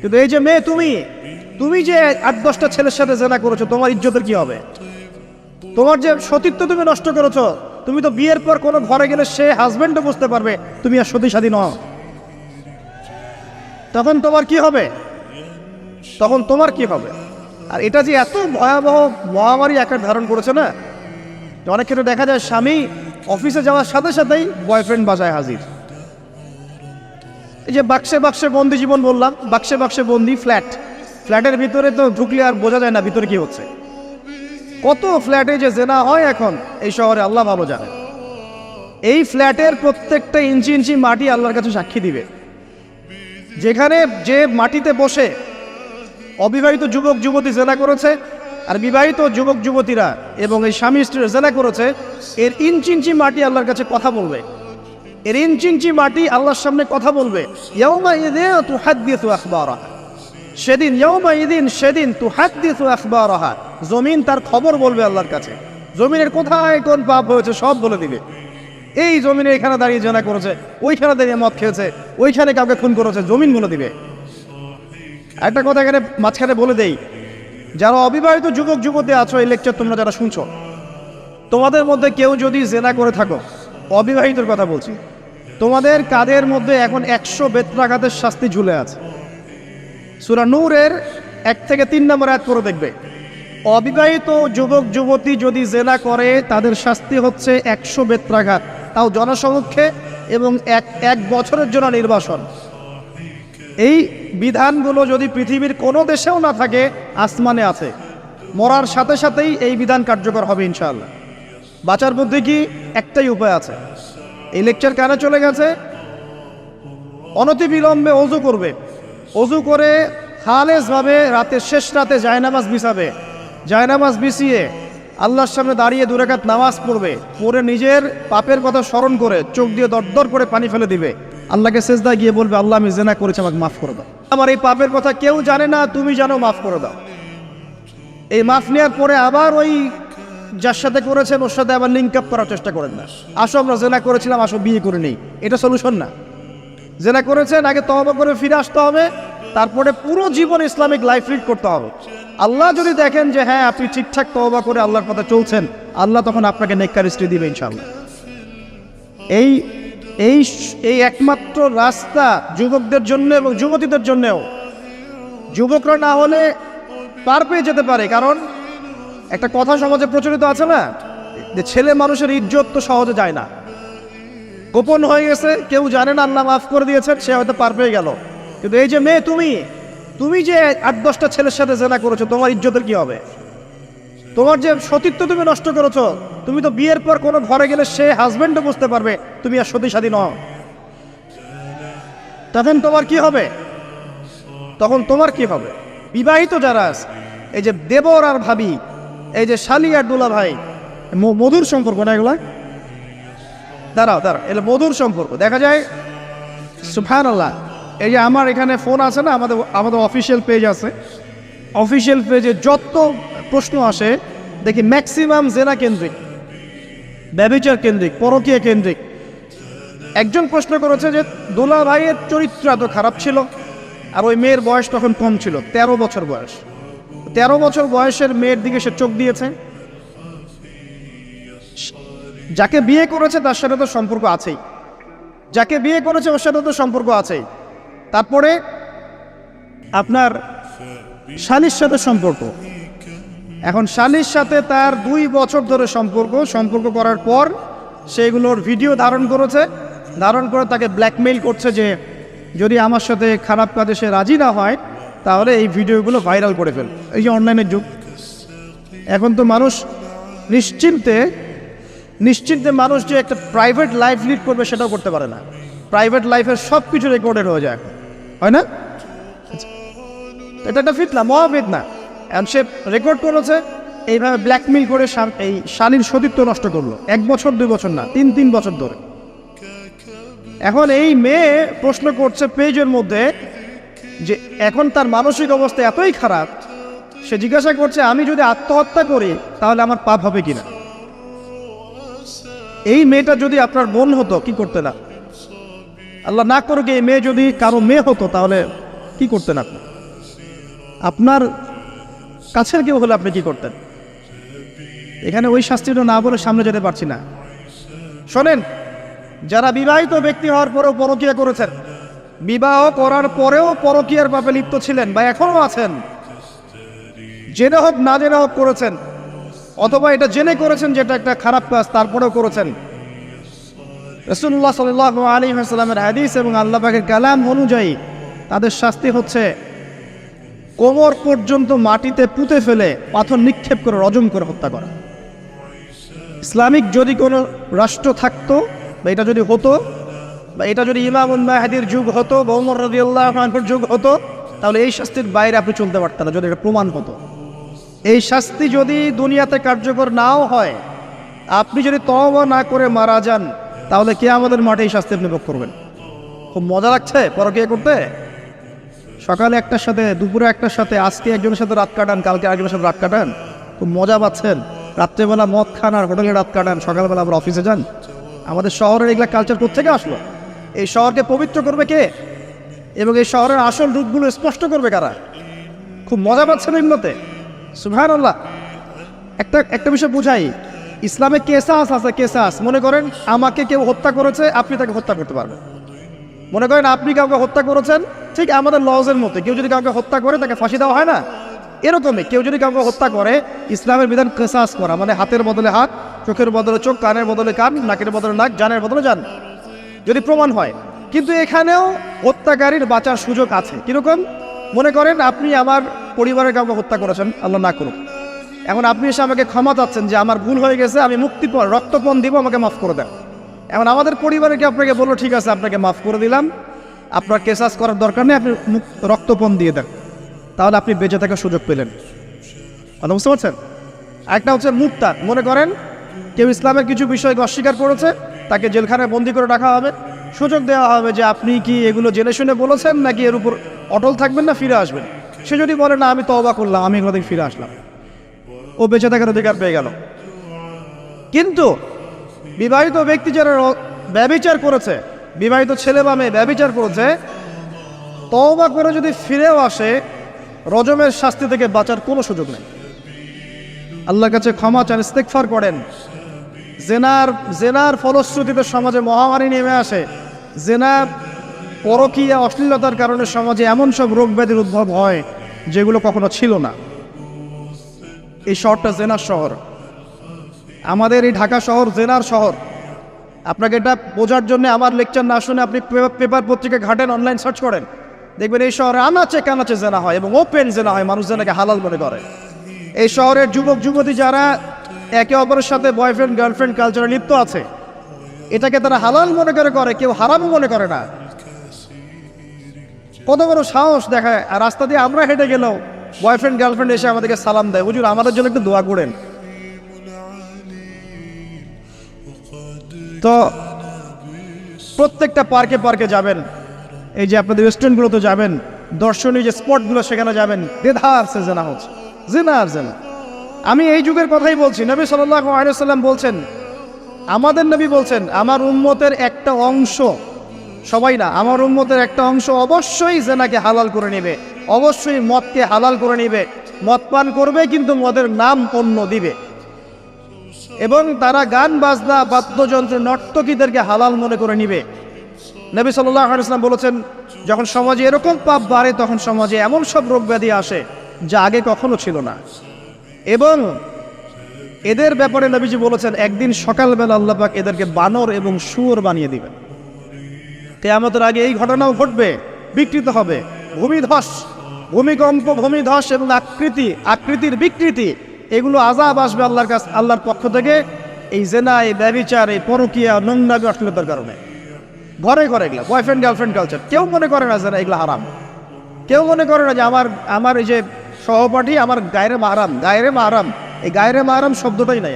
কিন্তু এই যে মেয়ে, তুমি যে 8-10টা ছেলের সাথে জেনা করেছো, তোমার ইজ্জতের কি হবে? তোমার যে সতীত্ব তুমি নষ্ট করেছো। তুমি তো বিয়ের পর কোনো ঘরে গেলে সে হাজবেন্ডও বুঝতে পারবে তুমি আর সতী সাথী নও। তখন তোমার কি হবে? আর এটা যে এত ভয়াবহ মহামারী আকার ধারণ করেছে না, অনেক ক্ষেত্রে দেখা যায় স্বামী অফিসে যাওয়ার সাথে সাথেই বয়ফ্রেন্ড বাসায় হাজির। এই যে বাক্সে বাক্সে বন্দি জীবন বললাম, বাক্সে বাক্সে বন্দি ফ্ল্যাটের ভিতরে তো ঢুকলে আর বোঝা যায় না ভিতরে কি হচ্ছে। কত ফ্ল্যাটে যে জেনা হয় এখন এই শহরে, আল্লাহ ভালো জানে। এই ফ্ল্যাটের প্রত্যেকটা ইঞ্চি ইঞ্চি মাটি আল্লাহর কাছে সাক্ষী দিবে। যেখানে যে মাটিতে বসে অবিবাহিত যুবক যুবতী জেনা করেছে আর বিবাহিত যুবক যুবতীরা এবং এই স্বামী স্ত্রীরা জেনা করেছে, এর ইঞ্চি ইঞ্চি মাটি আল্লাহর কাছে কথা বলবে। এর ইঞ্চি ইঞ্চি মাটি আল্লাহর সামনে কথা বলবে। ইয়াউমাইযিন তুহাদ্দিসু আখবারাহা, সেদিন তুহাদ্দিসু আখবারাহা, জমিন তার খবর বলবে আল্লাহর কাছে। জমিনের কোথায় কোন পাপ হয়েছে সব বলে দিবে। এই জমিনে এখানে দাঁড়িয়ে জেনা করেছে, ওইখানে দাঁড়িয়ে মদ খেয়েছে, ওইখানে কাউকে খুন করেছে, জমিন বলে দিবে। একটা কথা এখানে মাঝখানে বলে দেই, যারা অবিবাহিত যুবক যুবতী আছো, এই লেকচার তোমরা যারা শুনছো, তোমাদের মধ্যে কেউ যদি জেনা করে থাকো, অবিবাহিতর কথা বলছি, তোমাদের কাঁধের মধ্যে এখন 100 বেত্রাঘাতের শাস্তি ঝুলে আছে। সূরা নূরের 1 থেকে 3 নম্বর আয়াত পড়ে দেখবে, অবিবাহিত যুবক যুবতী যদি জেনা করে তাদের শাস্তি হচ্ছে 100 বেত্রাঘাত, তাও জনসমক্ষে, এবং এক বছরের জন্য নির্বাসন। এই বিধানগুলো যদি পৃথিবীর কোনো দেশেও না থাকে, আসমানে আছে। মরার সাথে সাথেই এই বিধান কার্যকর হবে ইনশাআল্লাহ। বাঁচার মধ্যে কি একটাই উপায় আছে। এই লেকচার কানে চলে গেছে, অনতিবিলম্বে অজু করবে। অজু করে খালেসভাবে রাতের শেষ রাতে জায়নামাজ বিছাবে। জায়নামাজ বিছিয়ে আল্লাহর সামনে দাঁড়িয়ে 2 রাকাত নামাজ পড়বে। পড়ে নিজের পাপের কথা স্মরণ করে চোখ দিয়ে দরদর করে পানি ফেলে দিবে। আল্লাহকে সেজদায় গিয়ে বলবে, আল্লাহ আমি জেনা করেছি, আমাকে মাফ করে দাও। আমার এই পাপের কথা কেউ জানে না, তুমি জানো, মাফ করে দাও। এই মাফ নেওয়ার পরে আবার ওই যার সাথে করেছেন ওর সাথে আবার লিঙ্ক আপ করার চেষ্টা করেন না। আসো আমরা জেনা করেছিলাম, আসো বিয়ে করে নেই, এটা সলিউশন না। জেনা করেছেন, আগে তওবা করে ফিরে আসতে হবে, তারপরে পুরো জীবন ইসলামিক লাইফ লিড করতে হবে। আল্লাহ যদি দেখেন যে হ্যাঁ আপনি ঠিকঠাক তওবা করে আল্লাহর পথে চলছেন, আল্লাহ তখন আপনাকে নেককার স্ত্রী দিবে ইনশাআল্লাহ। এই এই এই একমাত্র রাস্তা যুবকদের জন্য এবং যুবতীদের জন্যও। যুবকরা না হলে পার পেয়ে যেতে পারে, কারণ একটা কথা সমাজে প্রচলিত আছে না, যে ছেলে মানুষের ইজ্জত তো সহজে যায় না, গোপন হয়ে গেছে, কেউ জানে না, আল্লাহ মাফ করে দিয়েছেন, সে হয়তো পার পেয়ে গেল। কিন্তু এই যে মেয়ে, তুমি যে 8-10টা ছেলের সাথে জেনা করেছো, তোমার ইজ্জতের কি হবে? তোমার যে সতীত্ব তুমি নষ্ট করেছো। তুমি তো বিয়ের পর কোনো ঘরে গেলে সে হাজবেন্ডও বুঝতে পারবে তুমি আর সতী সাথী নও। তখন তোমার কি হবে? বিবাহিত যারা আছে, এই যে দেবর আর ভাবি, এই যে শালি আর দুলা ভাই, মধুর সম্পর্ক না এগুলা? দাঁড়াও, এগুলো মধুর সম্পর্ক। দেখা যায় সুবহানাল্লাহ, এই যে আমার এখানে ফোন আছে না, আমাদের অফিসিয়াল পেজ আছে, অফিসিয়াল পেজে যত প্রশ্ন আসে দেখি ম্যাক্সিমাম জেনা কেন্দ্রিক, ব্যভিচার কেন্দ্রিক, পরকীয়া কেন্দ্রিক। একজন প্রশ্ন করেছে যে দুলা ভাইয়ের চরিত্র এত খারাপ ছিল, আর ওই মেয়ের বয়স তখন কম ছিল, 13 বছর বয়স। 13 বছর বয়সের মেয়ের দিকে সে চোখ দিয়েছে। যাকে বিয়ে করেছে তার সাথে তো সম্পর্ক আছেই, যাকে বিয়ে করেছে ওর সাথে তো সম্পর্ক আছেই। তারপরে আপনার শালীর সাথে সম্পর্ক। এখন শালীর সাথে তার 2 বছর ধরে সম্পর্ক করার পর সেগুলোর ভিডিও ধারণ করে তাকে ব্ল্যাকমেইল করছে যে যদি আমার সাথে খারাপ কাজে সে রাজি না হয় তাহলে এই ভিডিওগুলো ভাইরাল করে ফেল। এই যে অনলাইনের যুগ, এখন তো মানুষ নিশ্চিন্তে মানুষ যে একটা প্রাইভেট লাইফ লিড করবে সেটাও করতে পারে না। প্রাইভেট লাইফের সব কিছু রেকর্ডেড হয়ে যায়, হয় না? এটা একটা ফিতনা, মহাফিতনা। এখন সে রেকর্ড করেছে, এইভাবে ব্ল্যাকমেইল করে এই শালীর সতীত্ব নষ্ট করলো। 1 বছর 2 বছর না, 3 বছর ধরে। এখন এই মেয়ে প্রশ্ন করছে পেজের মধ্যে যে এখন তার মানসিক অবস্থা এতই খারাপ, সে জিজ্ঞাসা করছে আমি যদি আত্মহত্যা করি তাহলে আমার পাপ হবে কিনা। এই মেয়েটা যদি আপনার বোন হতো কি করতে না? আল্লাহ না করুক, এই মেয়ে যদি কারো মেয়ে হতো তাহলে কি করতেন আপনি? আপনার কাছের কেউ হলে আপনি কি করতেন? এখানে ওই শাস্তিটা না বলে সামনে যেতে পারছি না। শোনেন, যারা বিবাহিত ব্যক্তি হওয়ার পরেও পরকীয়া করেছেন, বিবাহ করার পরেও পরকীয়ার পাপে লিপ্ত ছিলেন বা এখনো আছেন, জেনে হোক না জেনে হোক করেছেন, অথবা এটা জেনে করেছেন যেটা একটা খারাপ কাজ তারপরেও করেছেন, রাসূলুল্লাহ সাল্লাল্লাহু আলাইহি ওয়াসাল্লামের হাদিস এবং আল্লাহ পাকের কালাম অনুযায়ী তাদের শাস্তি হচ্ছে কোমর পর্যন্ত মাটিতে পুঁতে ফেলে পাথর নিক্ষেপ করে রজম করে হত্যা করা। ইসলামিক যদি কোনো রাষ্ট্র থাকতো বা এটা যদি হতো, বা এটা যদি ইমামুল মাহদির যুগ হতো বা ওমর রাদিয়াল্লাহু আনহুর যুগ হতো, তাহলে এই শাস্তির বাইরে আপনি চলতে পারতেন না যদি এটা প্রমাণ হতো। এই শাস্তি যদি দুনিয়াতে কার্যকর নাও হয়, আপনি যদি তওবা না করে মারা যান, তাহলে কিয়ামতের মাঠে এই শাস্তি আপনি ভোগ করবেন। খুব মজা লাগছে পরকীয়া করতে। সকালে একটার সাথে, দুপুরে একটার সাথে, আজকে একজনের সাথে রাত কাটান, কালকে আরেকজনের সাথে রাত কাটান, খুব মজা পাচ্ছেন। রাত্রেবেলা মদ খান আর হোটেলে রাত কাটান, সকালবেলা আবার অফিসে যান। আমাদের শহরের এগুলা কালচার কোত্থেকে আসলো? এই শহরকে পবিত্র করবে কে এবং এই শহরের আসল রূপগুলো স্পষ্ট করবে কারা? খুব মজা পাচ্ছেন এগুলোতে। সুবহানাল্লাহ। একটা বিষয় বুঝাই, ইসলামে কেসাস আছে, কেসাস। মনে করেন আমাকে কেউ হত্যা করেছে, আপনি তাকে হত্যা করতে পারবেন। মনে করেন আপনি কাউকে হত্যা করেছেন, ঠিক আমাদের লজের মতো কেউ যদি কাউকে হত্যা করে তাকে ফাঁসি দেওয়া হয় না, এরকমই কেউ যদি কাউকে হত্যা করে, ইসলামের বিধান কেসাস করা, মানে হাতের বদলে হাত, চোখের বদলে চোখ, কানের বদলে কান, নাকের বদলে নাক, জানের বদলে জান, যদি প্রমাণ হয়। কিন্তু এখানেও হত্যাকারীর বাঁচার সুযোগ আছে। কিরকম? মনে করেন আপনি আমার পরিবারের কাউকে হত্যা করেছেন, আল্লাহ না করুক। এখন আপনি এসে আমাকে ক্ষমা চাচ্ছেন যে আমার ভুল হয়ে গেছে, আমি মুক্তিপণ রক্তপণ দিব, আমাকে মাফ করে দেন। এখন আমাদের পরিবারকে আপনাকে বললো ঠিক আছে আপনাকে মাফ করে দিলাম, আপনার কেসাস করার দরকার নেই, আপনি রক্তপণ দিয়ে দেন, তাহলে আপনি বেঁচে থাকার সুযোগ পেলেন। কথা বুঝতে পারছেন? একটা হচ্ছে মুরতাদ। মনে করেন কেউ ইসলামের কিছু বিষয়কে অস্বীকার করেছে, তাকে জেলখানায় বন্দি করে রাখা হবে, সুযোগ দেওয়া হবে যে আপনি কি এগুলো জেনে শুনে বলেছেন নাকি এর উপর অটল থাকবেন না ফিরে আসবেন। সে যদি বলে না আমি তওবা করলাম, আমি এগুলো থেকে ফিরে আসলাম, ও বেঁচে থাকার অধিকার পেয়ে গেল। কিন্তু বিবাহিত ব্যক্তি যারা ব্যভিচার করেছে, বিবাহিত ছেলে বা মেয়ে ব্যভিচার করেছে, তওবা করে যদি ফিরেও আসে, রজমের শাস্তি থেকে বাঁচার কোনো সুযোগ নেই। আল্লাহর কাছে ক্ষমা চান, ইস্তেগফার করেন। জেনার ফলশ্রুতিতে সমাজে মহামারী নেমে আসে। জেনা, পরকীয়া, অশ্লীলতার কারণে সমাজে এমন সব রোগ ব্যাধির উদ্ভব হয় যেগুলো কখনো ছিল না। এই শহরটা জেনার শহর। আমাদের এই ঢাকা শহর জেনার শহর। আপনাকে এটা বোঝার জন্য আমার লেকচার না শুনে আপনি পেপার পত্রিকা ঘাটেন, অনলাইন সার্চ করেন, দেখবেন এই শহরে আনাচে কানাচে জেনা হয় এবং ওপেন জেনা হয়, মানুষ জেনাকে হালাল মনে করে। এই শহরের যুবক যুবতী যারা একে অপরের সাথে বয়ফ্রেন্ড গার্লফ্রেন্ড কালচারে লিপ্ত আছে, এটাকে তারা হালাল মনে করে, কেউ হারাম মনে করে না। কত বড় সাহস দেখায়। আর রাস্তা দিয়ে আমরা হেঁটে গেলেও বয়ফ্রেন্ড গার্লফ্রেন্ড এসে আমাদেরকে সালাম দেয়, হুজুর আমাদের জন্য একটু দোয়া করেন। তো প্রত্যেকটা পার্কে পার্কে যাবেন, এই যে আপনাদের রেস্টুরেন্টগুলোতে যাবেন, দর্শনীয় যে স্পটগুলো সেখানে যাবেন, দেধার সে জেনা হচ্ছে, জেনা আর জেনা। আমি এই যুগের কথাই বলছি। নবী সাল্লাল্লাহু আলাইহি ওয়াসাল্লাম বলছেন, আমাদের নবী বলছেন, আমার উম্মতের একটা অংশ, সবাই না, আমার উম্মতের একটা অংশ অবশ্যই জেনাকে হালাল করে নেবে, অবশ্যই মদকে হালাল করে নেবে, মদ পান করবে কিন্তু মদের নাম অন্য দিবে, এবং তারা গান বাজনা বাদ্যযন্ত্র নর্তকীদেরকে হালাল মনে করে নিবে। নবী সাল্লাল্লাহু আলাইহি ওয়াসাল্লাম বলেছেন, যখন সমাজে এরকম পাপ বাড়ে তখন সমাজে এমন সব রোগ ব্যাধি আসে যা আগে কখনো ছিল না। এবং এদের ব্যাপারে নবীজি বলেছেন, একদিন সকালবেলা আল্লাহ পাক এদেরকে বানর এবং শুয়োর বানিয়ে দিবেন। কিয়ামতের আগে এই ঘটনাও ঘটবে, বিকৃত হবে, ভূমিধস, ভূমিকম্প, ভূমিধস এবং আকৃতির বিকৃতি, এগুলো আযাব আসবে আল্লাহর কাছে, আল্লাহর পক্ষ থেকে, এই জেনা, এই ব্যভিচার, এই পরকীয়া, নোংরামি, অশ্লীলতার কারণে। ঘরে ঘরে এগুলা বয়ফ্রেন্ড গার্লফ্রেন্ড কালচার। কেউ মনে করে না যে এগুলো হারাম, কেউ মনে করে না যে আমার এই যে সহপাঠী আমার গায়রে মাহরাম। এই গায়রে মাহরাম শব্দটাই নাই।